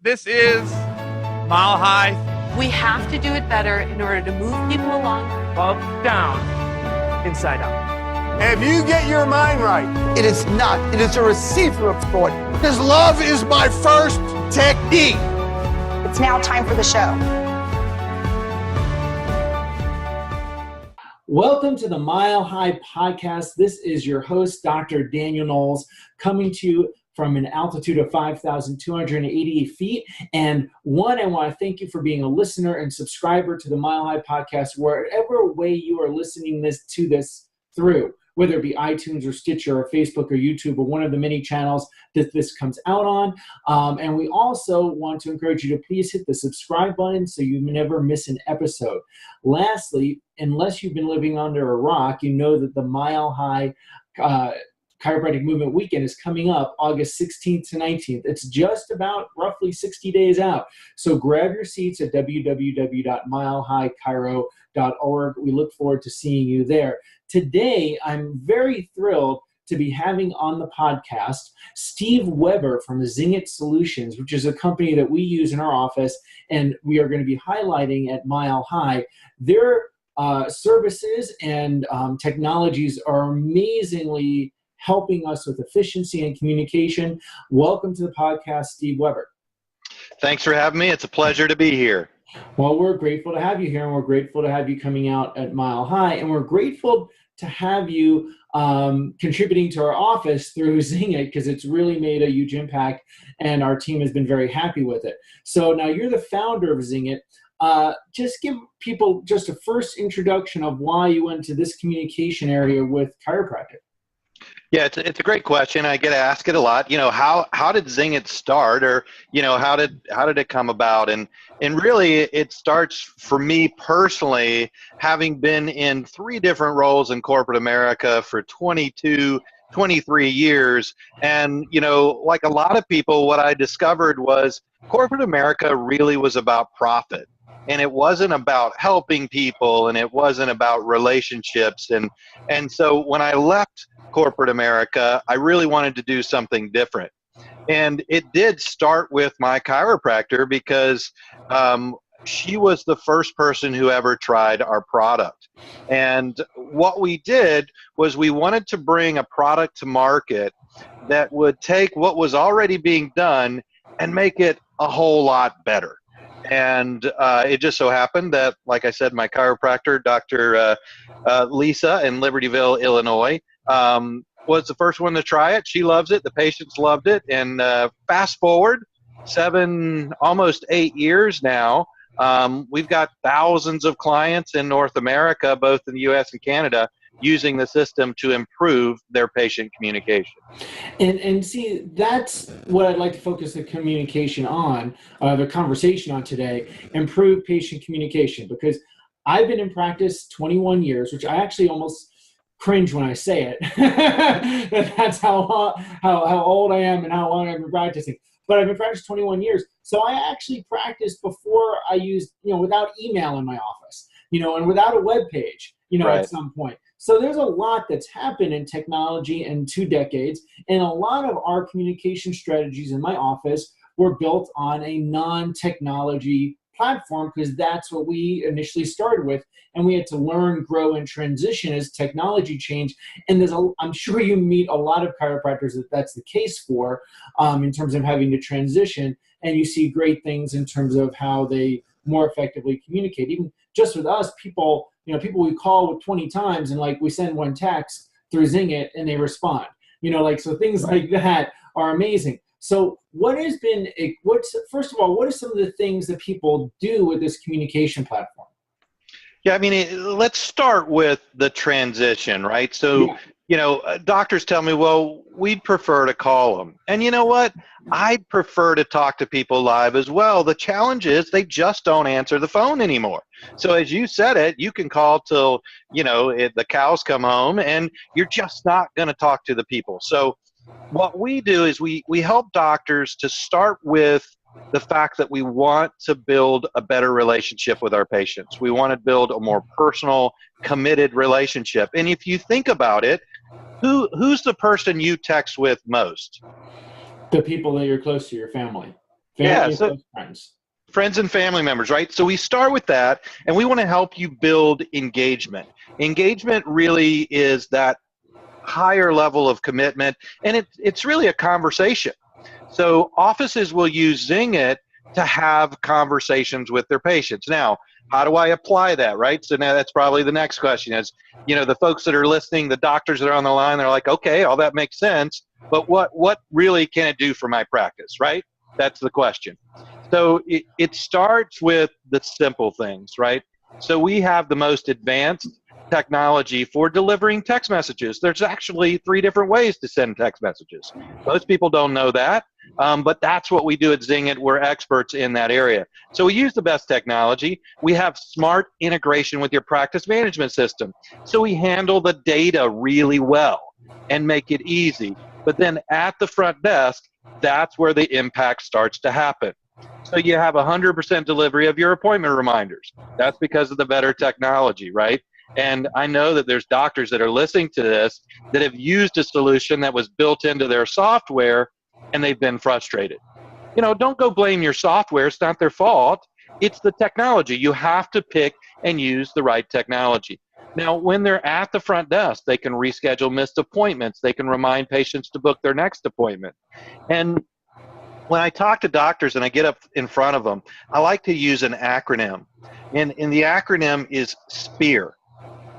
This is Mile High. We have to do it better in order to move people along. Up, down, inside out. If you get your mind right, it is not. It is a receiver of thought. Because love is my first technique. It's now time for the show. Welcome to the Mile High Podcast. This is your host, Dr. Daniel Knowles, coming to you from an altitude of 5,288 feet. And I want to thank you for being a listener and subscriber to the Mile High Podcast, wherever way you are listening to this through, whether it be iTunes or Stitcher or Facebook or YouTube or one of the many channels that this comes out on. And we also want to encourage you to please hit the subscribe button so you never miss an episode. Lastly, unless you've been living under a rock, you know that the Mile High Chiropractic Movement Weekend is coming up August 16th to 19th. It's just about roughly 60 days out. So grab your seats at www.milehighchiro.org. We look forward to seeing you there. Today, I'm very thrilled to be having on the podcast Steve Weber from Zingit Solutions, which is a company that we use in our office, and we are going to be highlighting at Mile High. Their services and technologies are amazingly helping us with efficiency and communication. Welcome to the podcast, Steve Weber. Thanks for having me. It's a pleasure to be here. Well, we're grateful to have you here, and we're grateful to have you coming out at Mile High, and we're grateful to have you contributing to our office through Zingit, because it's really made a huge impact, and our team has been very happy with it. So now you're the founder of Zingit. Just give people just a first introduction of why you went to this communication area with chiropractic. Yeah, it's a great question. I get asked it a lot. You know, how did Zingit start, or how did it come about? And really, it starts for me personally, having been in 3 different roles in corporate America for 23 years. And like a lot of people, what I discovered was corporate America really was about profit. And it wasn't about helping people, and it wasn't about relationships. And so when I left corporate America, I really wanted to do something different. And it did start with my chiropractor, because she was the first person who ever tried our product. And what we did was we wanted to bring a product to market that would take what was already being done and make it a whole lot better. And it just so happened that, like I said, my chiropractor, Dr. Lisa in Libertyville, Illinois, was the first one to try it. She loves it. The patients loved it. And fast forward 7, almost 8 years now, we've got thousands of clients in North America, both in the U.S. and Canada, using the system to improve their patient communication. And see, that's what I'd like to focus the communication on, the conversation on today, improve patient communication, because I've been in practice 21 years, which I actually almost cringe when I say it. That's how old I am and how long I've been practicing. But I've been practicing 21 years. So I actually practiced before I used, without email in my office, and without a web page, Right. At some point. So there's a lot that's happened in technology in 2 decades, and a lot of our communication strategies in my office were built on a non-technology platform, because that's what we initially started with, and we had to learn, grow, and transition as technology changed. And I'm sure you meet a lot of chiropractors that's the case for, in terms of having to transition, and you see great things in terms of how they more effectively communicate. Even just with us, people we call with 20 times, and we send one text through Zingit and they respond. So things like that are amazing. So first of all, what are some of the things that people do with this communication platform? Yeah, let's start with the transition, right? So, doctors tell me, well, we'd prefer to call them. And you know what? I'd prefer to talk to people live as well. The challenge is they just don't answer the phone anymore. So as you said it, you can call till, the cows come home, and you're just not going to talk to the people. So what we do is we help doctors to start with the fact that we want to build a better relationship with our patients. We want to build a more personal, committed relationship. And if you think about it, who's the person you text with most? The people that you're close to, your family. Family, So close friends. friends and family members, right? So we start with that, and we want to help you build engagement. Engagement really is that higher level of commitment, and it's really a conversation. So offices will use Zing It to have conversations with their patients. Now, how do I apply that, right? So now that's probably the next question is, the folks that are listening, the doctors that are on the line, they're like, okay, all that makes sense, but what really can it do for my practice, right? That's the question. So it starts with the simple things, right? So we have the most advanced technology for delivering text messages. There's actually 3 different ways to send text messages. Most people don't know that, but that's what we do at Zing It. We're experts in that area. So we use the best technology. We have smart integration with your practice management system. So we handle the data really well and make it easy. But then at the front desk, that's where the impact starts to happen. So you have 100% delivery of your appointment reminders. That's because of the better technology, right? And I know that there's doctors that are listening to this that have used a solution that was built into their software and they've been frustrated. Don't go blame your software. It's not their fault. It's the technology. You have to pick and use the right technology. Now, when they're at the front desk, they can reschedule missed appointments. They can remind patients to book their next appointment. And when I talk to doctors and I get up in front of them, I like to use an acronym. And the acronym is SPEAR,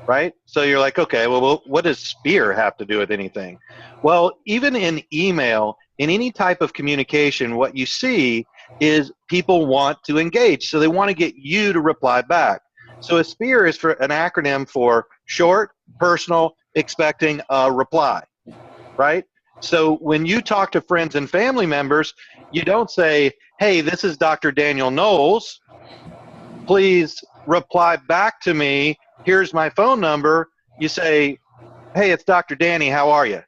right? So you're like, okay, well, what does SPEAR have to do with anything? Well, even in email, in any type of communication, what you see is people want to engage. So they want to get you to reply back. So a SPEAR is for an acronym for short, personal, expecting a reply, right? So when you talk to friends and family members, you don't say, hey, this is Dr. Daniel Knowles. Please reply back to me. Here's my phone number. You say, hey, it's Dr. Danny. How are you?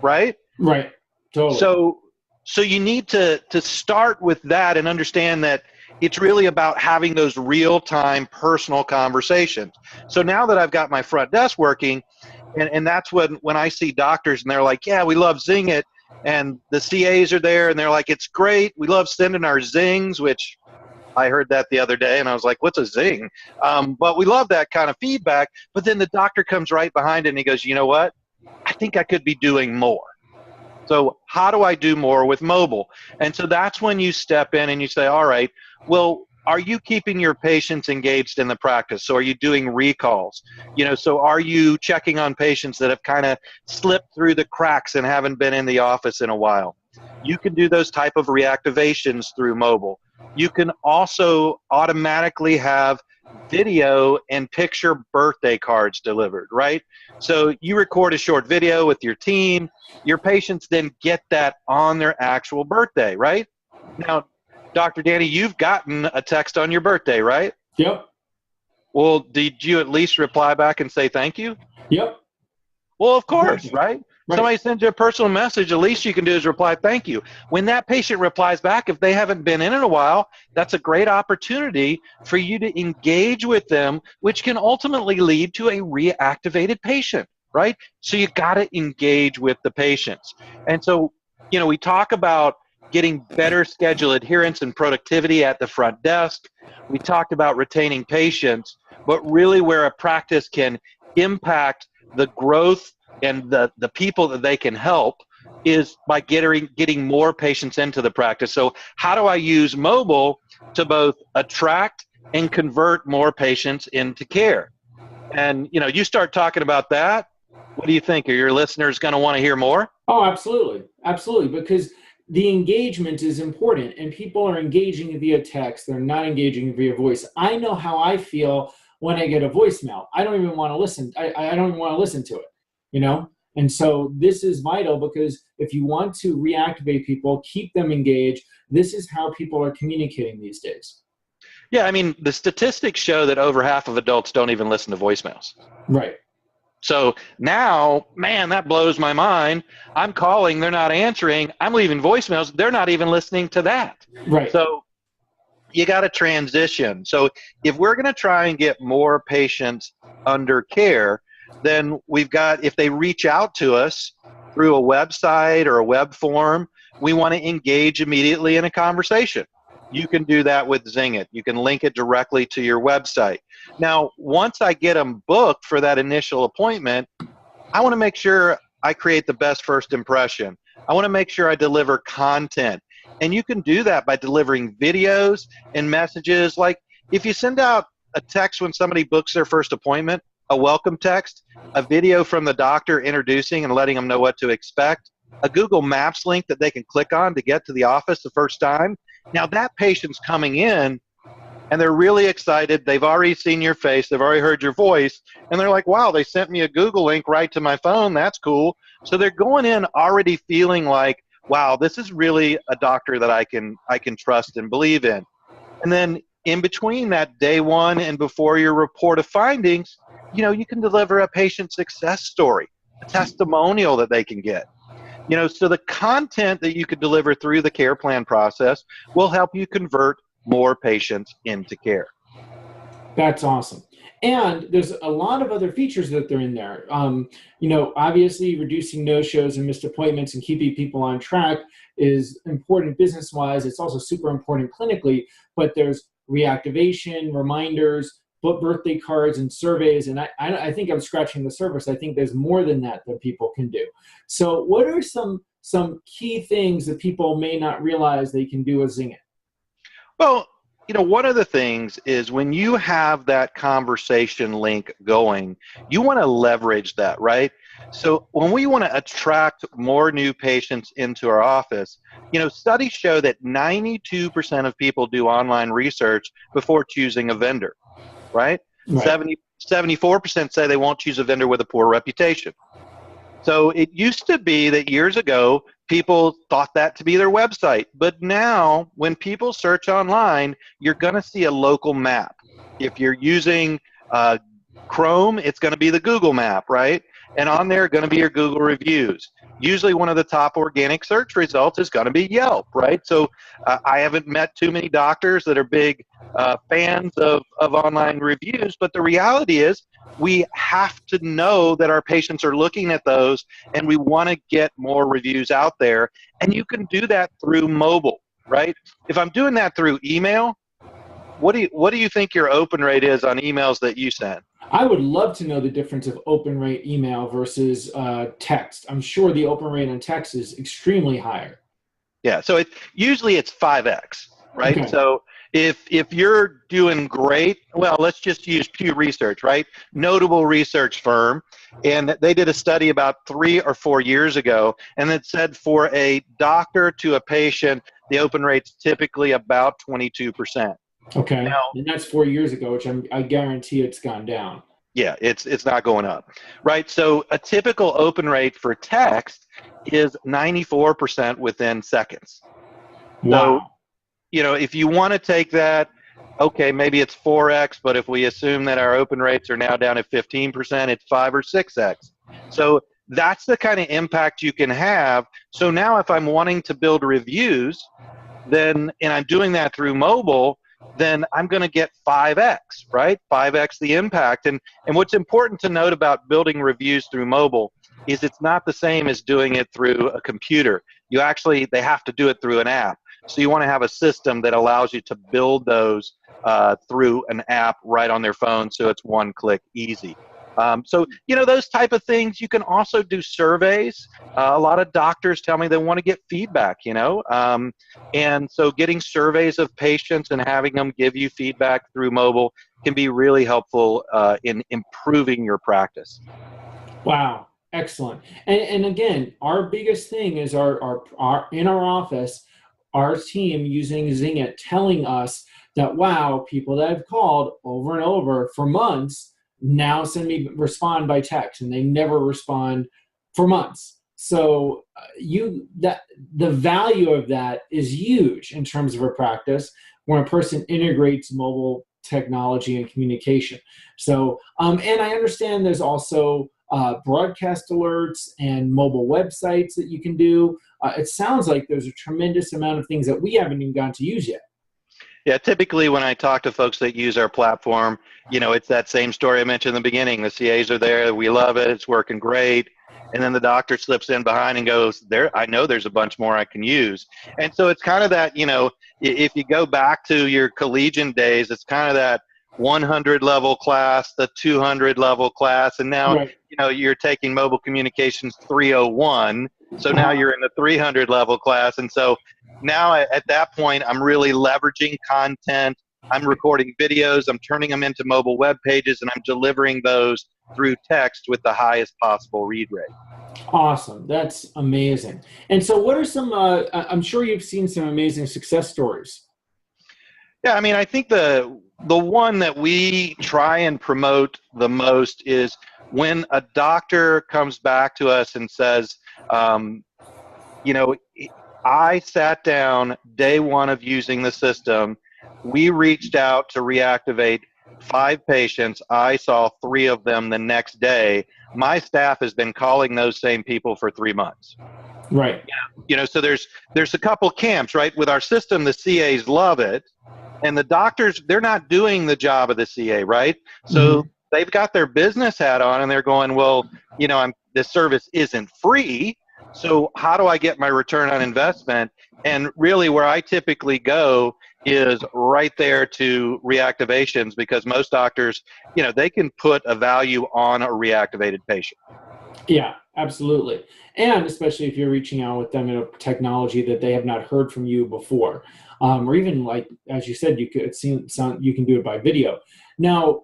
Right? Right. Totally. So you need to start with that and understand that it's really about having those real-time personal conversations. So now that I've got my front desk working, and that's when I see doctors and they're like, yeah, we love Zing It, and the CAs are there and they're like, it's great. We love sending our zings, which I heard that the other day and I was like, what's a zing? But we love that kind of feedback. But then the doctor comes right behind it and he goes, you know what? I think I could be doing more. So how do I do more with mobile? And so that's when you step in and you say, all right, well, are you keeping your patients engaged in the practice? So are you doing recalls? So are you checking on patients that have kind of slipped through the cracks and haven't been in the office in a while? You can do those type of reactivations through mobile. You can also automatically have video and picture birthday cards delivered, right? So you record a short video with your team. Your patients then get that on their actual birthday, right? Now, Dr. Danny, you've gotten a text on your birthday, right? Yep. Well, did you at least reply back and say thank you? Yep. Well, of course, right? Right. Somebody sends you a personal message, the least you can do is reply thank you. When that patient replies back, if they haven't been in a while, that's a great opportunity for you to engage with them, which can ultimately lead to a reactivated patient, right? So you got to engage with the patients. And so, we talk about getting better schedule adherence and productivity at the front desk. We talked about retaining patients, but really where a practice can impact the growth and the people that they can help is by getting more patients into the practice. So how do I use mobile to both attract and convert more patients into care? And, you start talking about that, what do you think? Are your listeners going to want to hear more? Oh, absolutely. Absolutely. Because the engagement is important and people are engaging via text. They're not engaging via voice. I know how I feel when I get a voicemail. I don't even want to listen. I don't even want to listen to it. And so this is vital because if you want to reactivate people, keep them engaged, this is how people are communicating these days. Yeah, I mean, the statistics show that over half of adults don't even listen to voicemails. Right. So now, man, that blows my mind. I'm calling, they're not answering. I'm leaving voicemails, they're not even listening to that. Right. So you got to transition. So if we're going to try and get more patients under care, then we've got, if they reach out to us through a website or a web form, we want to engage immediately in a conversation. You can do that with Zing It. You can link it directly to your website. Now, once I get them booked for that initial appointment, I want to make sure I create the best first impression. I want to make sure I deliver content. And you can do that by delivering videos and messages. Like if you send out a text when somebody books their first appointment, a welcome text, a video from the doctor introducing and letting them know what to expect, a Google Maps link that they can click on to get to the office the first time. Now that patient's coming in and they're really excited. They've already seen your face. They've already heard your voice. And they're like, wow, they sent me a Google link right to my phone. That's cool. So they're going in already feeling like, wow, this is really a doctor that I can trust and believe in. And then in between that day one and before your report of findings, you can deliver a patient success story, a testimonial that they can get. So the content that you could deliver through the care plan process will help you convert more patients into care. That's awesome. And there's a lot of other features that they're in there. Obviously reducing no-shows and missed appointments and keeping people on track is important business-wise. It's also super important clinically, but there's reactivation, reminders, birthday cards, and surveys. And I think I'm scratching the surface. I think there's more than that people can do. So what are some key things that people may not realize they can do with Zing It? Well, one of the things is when you have that conversation link going, you want to leverage that, right? So when we want to attract more new patients into our office, studies show that 92% of people do online research before choosing a vendor, right? 74% say they won't choose a vendor with a poor reputation. So it used to be that years ago, people thought that to be their website. But now, when people search online, you're going to see a local map. If you're using Chrome, it's going to be the Google map, right? And on there are going to be your Google reviews. Usually one of the top organic search results is going to be Yelp, right? So I haven't met too many doctors that are big fans of online reviews, but the reality is we have to know that our patients are looking at those, and we want to get more reviews out there. And you can do that through mobile, right? If I'm doing that through email, what do you think your open rate is on emails that you send? I would love to know the difference of open rate email versus text. I'm sure the open rate on text is extremely higher. Yeah, so usually it's 5x, right? Okay. So if you're doing great, well, let's just use Pew Research, right? Notable research firm, and they did a study about 3 or 4 years ago, and it said for a doctor to a patient, the open rate's typically about 22%. Okay, now, and that's 4 years ago, which I guarantee it's gone down. Yeah, it's not going up, right? So a typical open rate for text is 94% within seconds. Wow. So, if you want to take that, okay, maybe it's 4x, but if we assume that our open rates are now down at 15%, it's 5 or 6x. So that's the kind of impact you can have. So now if I'm wanting to build reviews, and I'm doing that through mobile, then I'm going to get 5x, right? 5x the impact. And what's important to note about building reviews through mobile is it's not the same as doing it through a computer. They have to do it through an app. So you want to have a system that allows you to build those through an app right on their phone, so it's one click easy. So, those type of things. You can also do surveys. A lot of doctors tell me they want to get feedback, and so getting surveys of patients and having them give you feedback through mobile can be really helpful in improving your practice. Wow, excellent. And again, our biggest thing is our in our office, our team using Zing It, telling us that, wow, people that have called over and over for months now respond by text, and they never respond for months. So the value of that is huge in terms of a practice when a person integrates mobile technology and communication. So, and I understand there's also broadcast alerts and mobile websites that you can do. It sounds like there's a tremendous amount of things that we haven't even gotten to use yet. Yeah, typically when I talk to folks that use our platform, it's that same story I mentioned in the beginning. The CAs are there. We love it. It's working great. and then the doctor slips in behind and goes, there, I know there's a bunch more I can use. And so it's kind of that, you know, if you go back to your collegiate days, it's kind of that 100 level class, the 200 level class, and now, Right. you know, you're taking mobile communications 301. So now you're in the 300 level class. And so now at that point, I'm really leveraging content. I'm recording videos, I'm turning them into mobile web pages, and I'm delivering those through text with the highest possible read rate. Awesome. That's amazing. And so what are some, I'm sure you've seen some amazing success stories. Yeah, I mean, I think the one that we try and promote the most is when a doctor comes back to us and says, you know, I sat down day one of using the system. We reached out to reactivate 5 patients. I saw 3 of them the next day. My staff has been calling those same people for 3 months. Right. You know, so there's a couple camps, right? With our system, the CAs love it, and the doctors, they're not doing the job of the CA, right? So they've got their business hat on, and they're going, well, you know, this service isn't free, so how do I get my return on investment? And really where I typically go is right there to reactivations, because most doctors, you know, they can put a value on a reactivated patient. Yeah, absolutely. And especially if you're reaching out with them in a technology that they have not heard from you before. Or even like, as you said, you can do it by video. Now,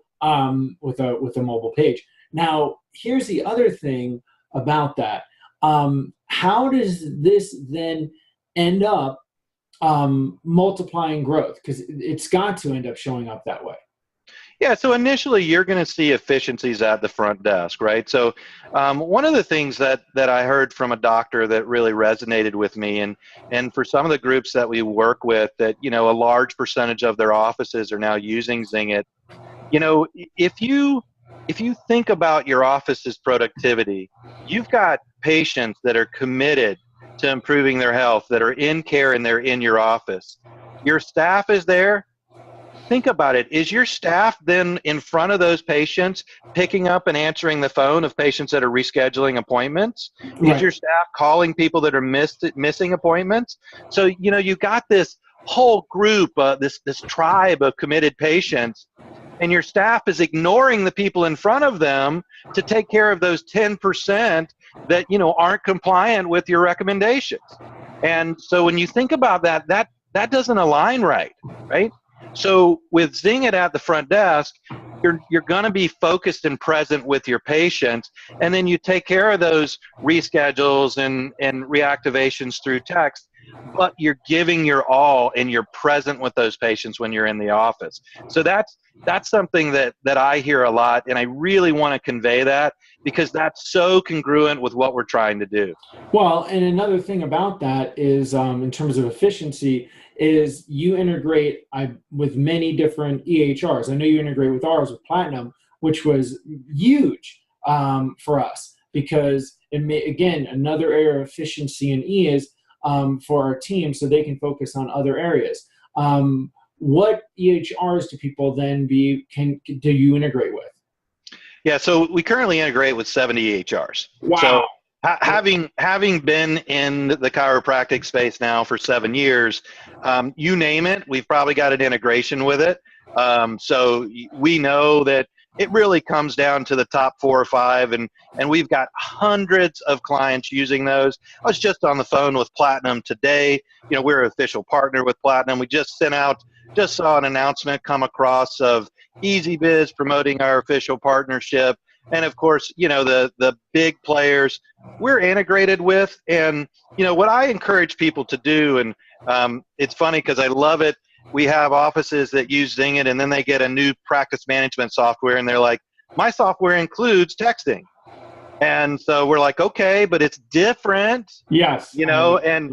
with a mobile page. Now, here's the other thing about that. How does this then end up multiplying growth? Because it's got to end up showing up that way. Yeah, so initially you're going to see efficiencies at the front desk, right? So one of the things that I heard from a doctor that really resonated with me, and for some of the groups that we work with, that, you know, a large percentage of their offices are now using Zingit. You know, if you think about your office's productivity, you've got patients that are committed to improving their health, that are in care, and they're in your office. Your staff is there. Think about it. Is your staff then in front of those patients, picking up and answering the phone of patients that are rescheduling appointments? Right. Is your staff calling people that are missing appointments? So, you know, you got this whole group, this tribe of committed patients, and your staff is ignoring the people in front of them to take care of those 10% that, you know, aren't compliant with your recommendations. And so when you think about that doesn't align right? So with Zingit at the front desk, you're going to be focused and present with your patients, and then you take care of those reschedules and reactivations through text, but you're giving your all and you're present with those patients when you're in the office. So that's something that I hear a lot, and I really want to convey that, because that's so congruent with what we're trying to do. Well, and another thing about that is, in terms of efficiency, is you integrate with many different EHRs. I know you integrate with ours with Platinum, which was huge for us, because it may, again, another area of efficiency and ease for our team, so they can focus on other areas. What EHRs do people then do you integrate with? Yeah, so we currently integrate with 70 EHRs. Wow. So having been in the chiropractic space now for 7 years, you name it, we've probably got an integration with it. So we know that it really comes down to the top 4 or 5, and we've got hundreds of clients using those. I was just on the phone with Platinum today. You know, we're an official partner with Platinum. We just saw an announcement come across of EasyBiz promoting our official partnership. And of course, you know, the big players we're integrated with. And, you know, what I encourage people to do, and it's funny because I love it. We have offices that use Zingit, and then they get a new practice management software, and they're like, my software includes texting. And so we're like, okay, but it's different. Yes. You know, and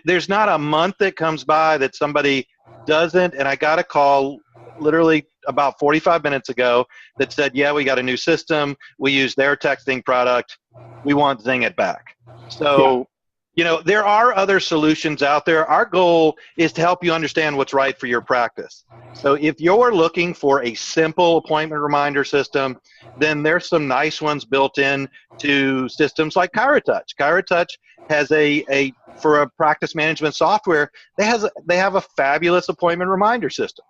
there's not a month that comes by that somebody doesn't. And I got a call literally about 45 minutes ago that said, yeah, we got a new system. We use their texting product. We want Zingit back. So, there are other solutions out there. Our goal is to help you understand what's right for your practice. So if you're looking for a simple appointment reminder system, then there's some nice ones built in to systems like ChiroTouch. ChiroTouch has for a practice management software, they have a fabulous appointment reminder system.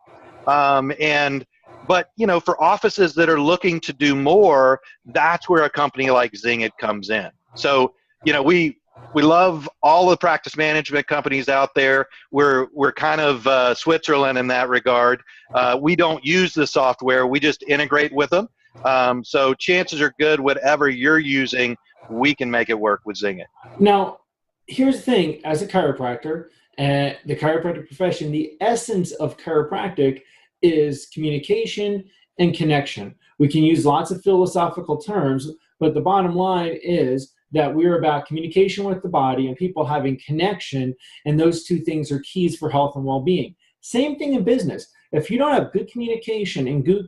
But for offices that are looking to do more, that's where a company like Zingit comes in. So, we love all the practice management companies out there. We're kind of Switzerland in that regard. We don't use the software. We just integrate with them. So chances are good, whatever you're using, we can make it work with Zingit. Now, here's the thing. As a chiropractor, and the chiropractic profession, the essence of chiropractic is communication and connection. We can use lots of philosophical terms, but the bottom line is that we're about communication with the body and people having connection, and those two things are keys for health and well-being. Same thing in business. If you don't have good communication and good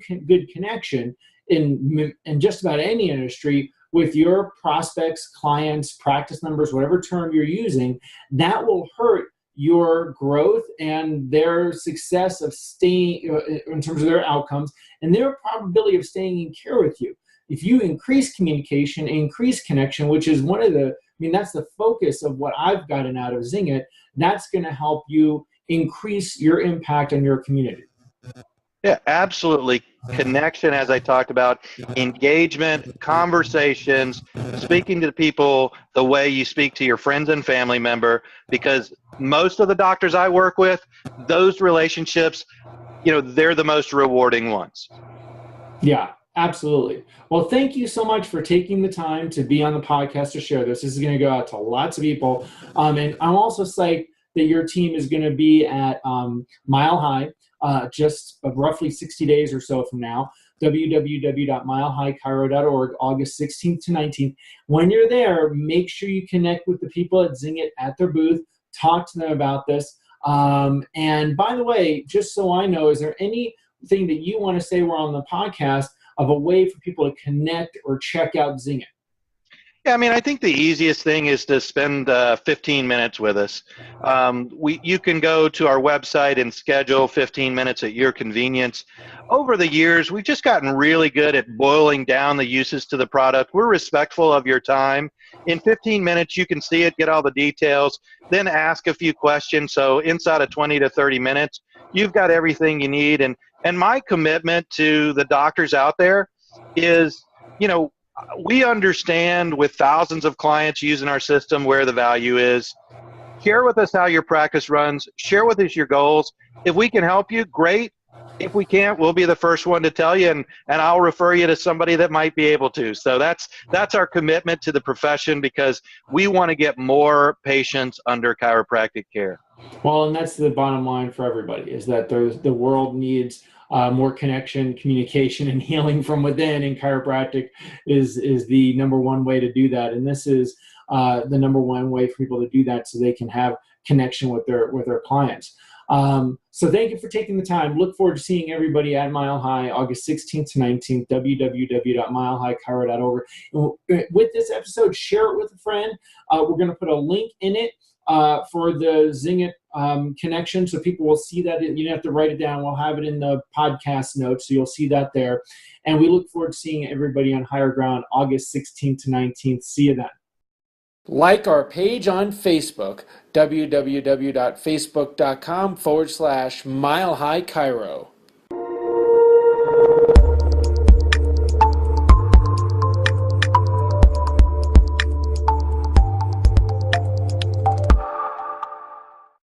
connection in just about any industry with your prospects, clients, practice members, whatever term you're using, that will hurt your growth and their success of staying in terms of their outcomes and their probability of staying in care with you. If you increase communication, increase connection, which is that's the focus of what I've gotten out of Zingit, that's going to help you increase your impact on your community. Yeah, absolutely. Connection, as I talked about, engagement, conversations, speaking to people the way you speak to your friends and family member, because most of the doctors I work with, those relationships, they're the most rewarding ones. Yeah, absolutely. Well, thank you so much for taking the time to be on the podcast to share this. This is going to go out to lots of people. And I'm also psyched that your team is going to be at Mile High just roughly 60 days or so from now, www.milehighchiro.org, August 16th to 19th. When you're there, make sure you connect with the people at Zingit at their booth, talk to them about this. And by the way, just so I know, is there anything that you want to say while on the podcast of a way for people to connect or check out Zingit? Yeah, I think the easiest thing is to spend 15 minutes with us. You can go to our website and schedule 15 minutes at your convenience. Over the years, we've just gotten really good at boiling down the uses to the product. We're respectful of your time. In 15 minutes, you can see it, get all the details, then ask a few questions. So inside of 20 to 30 minutes, you've got everything you need. And my commitment to the doctors out there is, we understand with thousands of clients using our system where the value is. Share with us how your practice runs. Share with us your goals. If we can help you, great. If we can't, we'll be the first one to tell you, and I'll refer you to somebody that might be able to. So that's our commitment to the profession, because we want to get more patients under chiropractic care. Well, and that's the bottom line for everybody, is that the world needs more connection, communication, and healing from within, and chiropractic is the number one way to do that. And this is the number one way for people to do that, so they can have connection with their clients. So thank you for taking the time. Look forward to seeing everybody at Mile High, August 16th to 19th, www.milehighchiro.org. With this episode, share it with a friend. We're going to put a link in it for the Zingit connection, so people will see that. You don't have to write it down. We'll have it in the podcast notes, so you'll see that there. And we look forward to seeing everybody on Higher Ground, August 16th to 19th. See you then. Like our page on Facebook, www.facebook.com/Mile High Chiro.